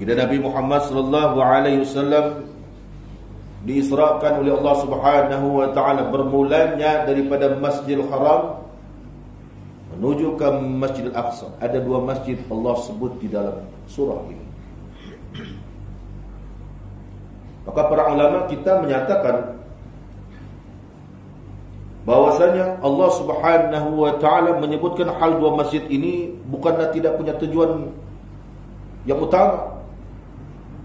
Bila Nabi Muhammad sallallahu alaihi wasallam diisrakan oleh Allah Subhanahu wa taala, bermulanya daripada Masjidil Haram menuju ke Masjidil Aqsa. Ada dua masjid Allah sebut di dalam surah ini. Maka para ulama kita menyatakan bahwasanya Allah Subhanahu wa taala menyebutkan hal dua masjid ini bukanlah tidak punya tujuan yang utama,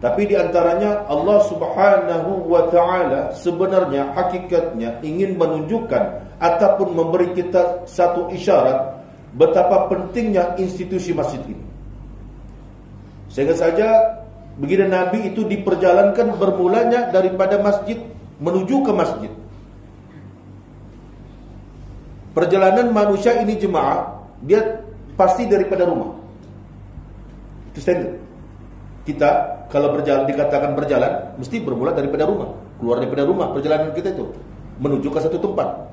tapi di antaranya Allah Subhanahu wa taala sebenarnya hakikatnya ingin menunjukkan ataupun memberi kita satu isyarat betapa pentingnya institusi masjid ini. Sehingga saja baginda Nabi itu diperjalankan bermulanya daripada masjid menuju ke masjid. Perjalanan manusia ini jemaah, dia pasti daripada rumah. Itu standard. Kita kalau berjalan, dikatakan berjalan, mesti bermula daripada rumah. Keluar daripada rumah, perjalanan kita itu menuju ke satu tempat.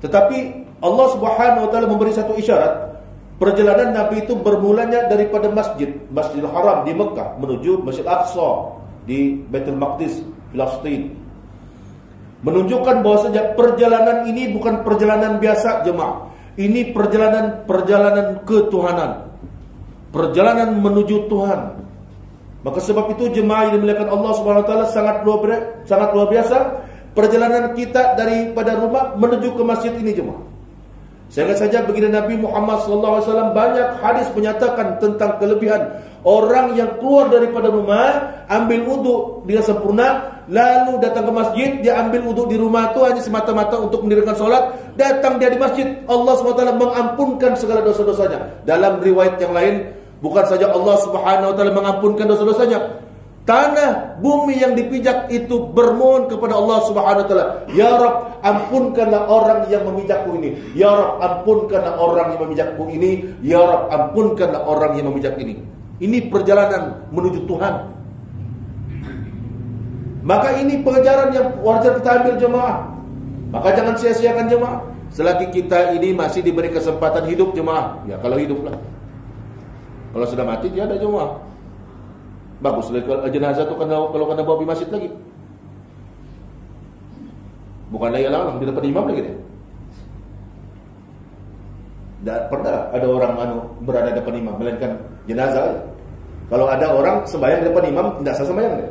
Tetapi Allah Subhanahu wa taala memberi satu isyarat. Perjalanan Nabi itu bermulanya daripada Masjidil Haram di Mekah menuju Masjid Aqsa di Baitul Maqdis, Palestin. Menunjukkan bahwasanya perjalanan ini bukan perjalanan biasa jemaah. Ini perjalanan ketuhanan. Perjalanan menuju Tuhan. Maka sebab itu jemaah yang dimuliakan Allah Subhanahu wa taala sangat luar biasa perjalanan kita daripada rumah menuju ke masjid ini jemaah. Sehingga saja baginda Nabi Muhammad sallallahu alaihi wasallam banyak hadis menyatakan tentang kelebihan orang yang keluar daripada rumah, ambil wudu dengan sempurna, lalu datang ke masjid, dia ambil wudu di rumah itu hanya semata-mata untuk mendirikan solat, datang dia di masjid, Allah SWT mengampunkan segala dosa-dosanya. Dalam riwayat yang lain, bukan saja Allah Subhanahu wa taala mengampunkan dosa-dosanya, tanah, bumi yang dipijak itu bermohon kepada Allah Subhanahu wa taala, ya Rabb, ampunkanlah orang yang memijakku ini. Ya Rabb, ampunkanlah orang yang memijakku ini. Ya Rabb, ampunkanlah orang yang memijak ini. Ini perjalanan menuju Tuhan. Maka ini pengejaran yang wajar kita ambil jemaah. Maka jangan sia-siakan jemaah. Selagi kita ini masih diberi kesempatan hidup jemaah, ya kalau hiduplah. Kalau sudah mati dia ada jemaah. Bagus jenazah itu kalau kena bawa di masjid lagi. Bukan lagi lang di depan imam lagi deh. Tak pernah ada orang berada di depan imam melainkan jenazah. Kalau ada orang sembahyang di depan imam tidak sah sembahyang deh.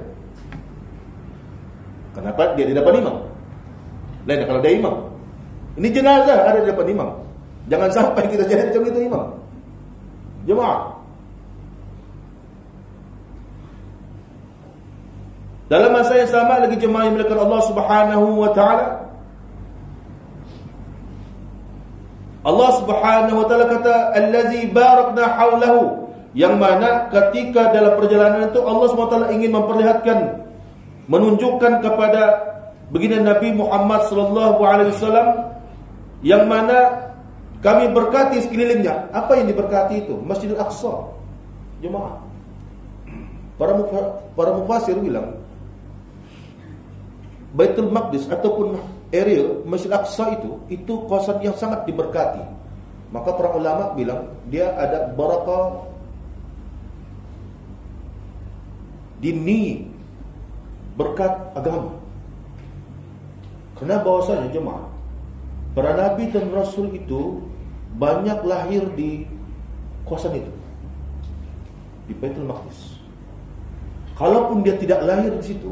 Kenapa dia di depan imam? Lain kalau dia imam. Ini jenazah ada di depan imam. Jangan sampai kita jadi macam itu imam. Jemaah. Dalam masa yang sama lagi jemaah yang dimuliakan Allah Subhanahu wa taala, Allah Subhanahu wa taala kata allazi barakna haulahu, yang mana ketika dalam perjalanan itu Allah Subhanahu wa taala ingin memperlihatkan, menunjukkan kepada baginda Nabi Muhammad sallallahu alaihi wasallam yang mana kami berkati sekelilingnya. Apa yang diberkati itu? Masjidil Aqsa. Jemaah. Para mufassir bilang Baitul Maqdis ataupun area Masjid Aqsa itu kawasan yang sangat diberkati. Maka para ulama bilang dia ada barakah dini, berkat agama. Karena bahwasanya jemaah, para nabi dan rasul itu banyak lahir di kawasan itu, di Baitul Maqdis. Kalaupun dia tidak lahir di situ,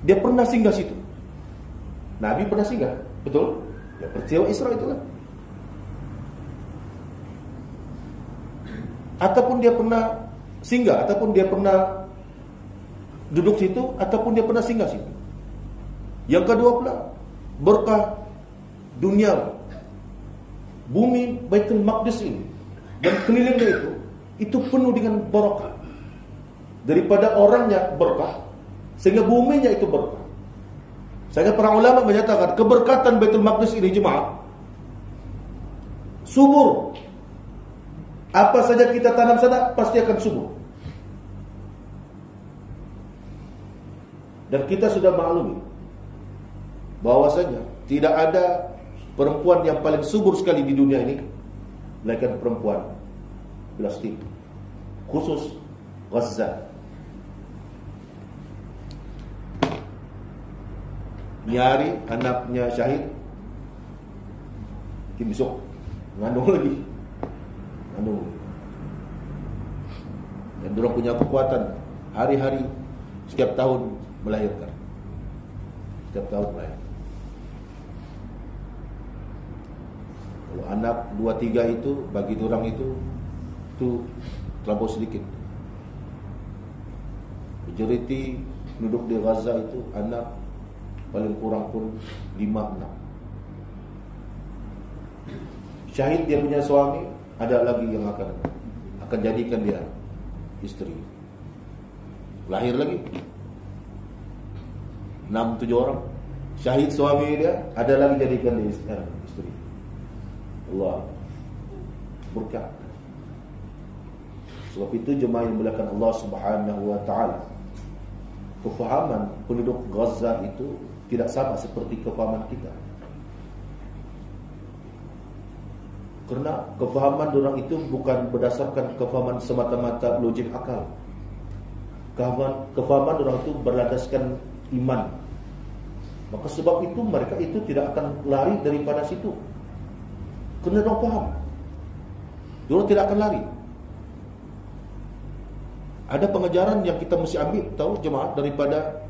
dia pernah singgah situ. Nabi pernah singgah, betul? Ya, peristiwa Isra itulah. Ataupun dia pernah singgah, ataupun dia pernah duduk situ, ataupun dia pernah singgah situ. Yang kedua pula, berkah dunia, bumi Baitul Maqdis ini dan kelilingnya itu penuh dengan barakah. Daripada orangnya berkah, sehingga buminya itu berkah. Sehingga para ulama menyatakan keberkatan Baitul Maqdis ini jemaah subur. Apa saja kita tanam sana pasti akan subur. Dan kita sudah maklumi bahwasanya tidak ada perempuan yang paling subur sekali di dunia ini melainkan perempuan Palestin. Khusus Gaza. Ini hari anaknya syahid, besok ngandung lagi. Dan mereka punya kekuatan hari-hari, setiap tahun melahirkan. Kalau anak 2-3 itu bagi orang itu terlalu sedikit. Majoriti penduduk di Gaza itu anak paling kurang pun 5-6. Syahid dia punya suami, ada lagi yang akan jadikan dia istri. Lahir lagi 6-7 orang. Syahid suami dia, ada lagi jadikan dia istri. Allah berkah. Sebab itu jemaah yang dimuliakan Allah Subhanahu wa taala, kefahaman penduduk Gaza itu tidak sama seperti kefahaman kita. Karena kefahaman orang itu bukan berdasarkan kefahaman semata-mata logik akal. Kefahaman orang itu berlandaskan iman. Maka sebab itu mereka itu tidak akan lari daripada situ. Karena orang faham. Orang tidak akan lari. Ada pengajaran yang kita mesti ambil, tahu jemaah, daripada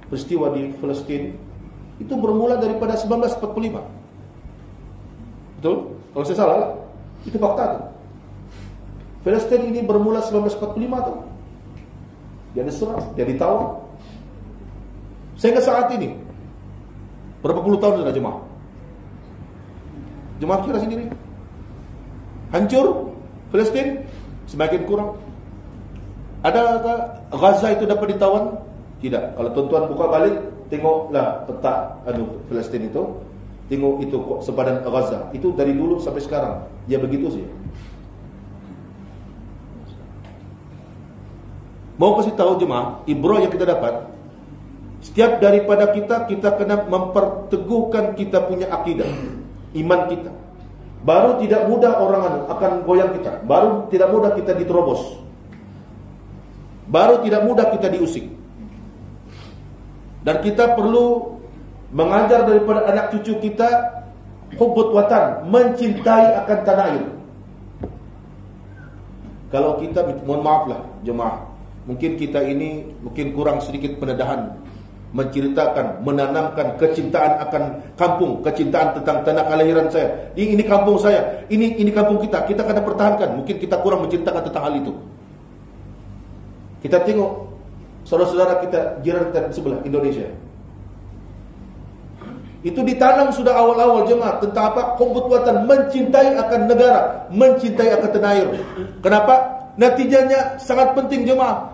peristiwa di Palestin. Itu bermula daripada 1945. Betul? Kalau saya salah, itu fakta tu. Palestin ini bermula 1945 tu. Dia diserang, dia ditawan. Sehingga saat ini, berapa puluh tahun sudah jemaah? Jemaah kira sendiri. Hancur Palestin, semakin kurang. Adakah Gaza itu dapat ditawan? Tidak. Kalau tuan-tuan buka balik, tengoklah peta Palestin itu. Tengok itu sepadan Gaza. Itu dari dulu sampai sekarang dia begitu saja. Mau kasih tahu jemaah, ibrah yang kita dapat, setiap daripada kita kena memperteguhkan kita punya akidah, iman kita. Baru tidak mudah orang akan goyang kita. Baru tidak mudah kita diterobos. Baru tidak mudah kita diusik. Dan kita perlu mengajar daripada anak cucu kita hubbut watan, mencintai akan tanah air. Kalau kita, mohon maaflah jemaah, mungkin kita ini kurang sedikit pendedahan, menceritakan, menanamkan kecintaan akan kampung, kecintaan tentang tanah kelahiran saya. Ini kampung saya, ini kampung kita kena pertahankan. Mungkin kita kurang menceritakan tentang hal itu. Kita tengok saudara-saudara kita jiran kita sebelah Indonesia. Itu ditanam sudah awal-awal jemaah tentang apa? Hubbut watan, mencintai akan negara, mencintai akan tanah air. Kenapa? Natijanya sangat penting jemaah.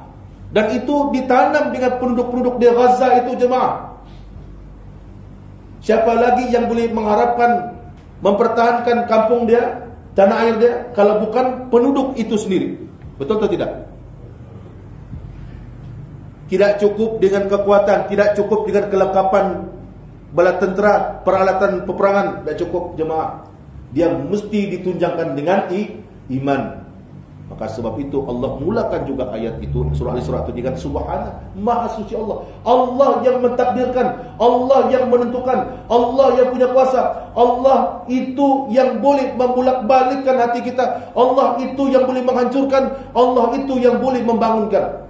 Dan itu ditanam dengan penduduk-penduduk di Gaza itu jemaah. Siapa lagi yang boleh mengharapkan mempertahankan kampung dia, tanah air dia, kalau bukan penduduk itu sendiri? Betul atau tidak? Tidak cukup dengan kekuatan, tidak cukup dengan kelengkapan bala tentera, peralatan peperangan, tidak cukup jemaah. Dia mesti ditunjangkan dengan iman. Maka sebab itu Allah mulakan juga ayat itu, surah Al-Isra itu dengan Subhana, Maha Suci Allah. Allah yang mentakdirkan, Allah yang menentukan, Allah yang punya kuasa. Allah itu yang boleh membolak-balikkan hati kita. Allah itu yang boleh menghancurkan, Allah itu yang boleh membangunkan.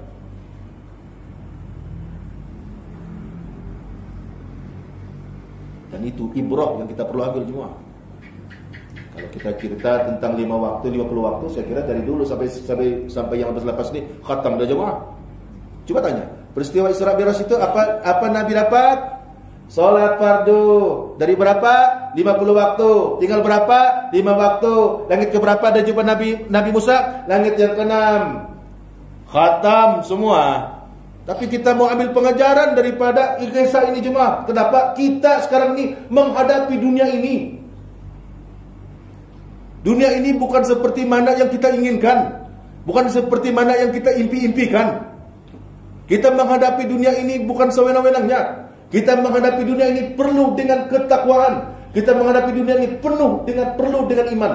Dan itu ibrah yang kita perlu ambil semua. Kalau kita cerita tentang 50 waktu, saya kira dari dulu sampai yang lepas ini khatam dah jemaah. Coba tanya, peristiwa Isra Mi'raj itu apa Nabi dapat? Salat fardu. Dari berapa? 50 waktu. Tinggal berapa? 5 waktu. Langit ke berapa ada jumpa Nabi Musa? Langit yang ke-6. Khatam semua. Tapi kita mau ambil pengajaran daripada kisah ini jemaah. Kenapa? Kita sekarang ini menghadapi dunia ini. Dunia ini bukan seperti mana yang kita inginkan, bukan seperti mana yang kita impi-impikan. Kita menghadapi dunia ini bukan sewenang-wenangnya. Kita menghadapi dunia ini perlu dengan ketakwaan. Kita menghadapi dunia ini perlu dengan iman.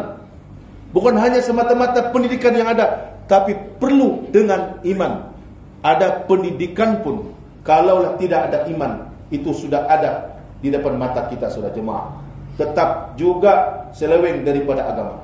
Bukan hanya semata-mata pendidikan yang ada. tapi perlu dengan iman. Ada pendidikan pun, kalaulah tidak ada iman, itu sudah ada di depan mata kita, saudara jemaah, tetap juga seleweng daripada agama.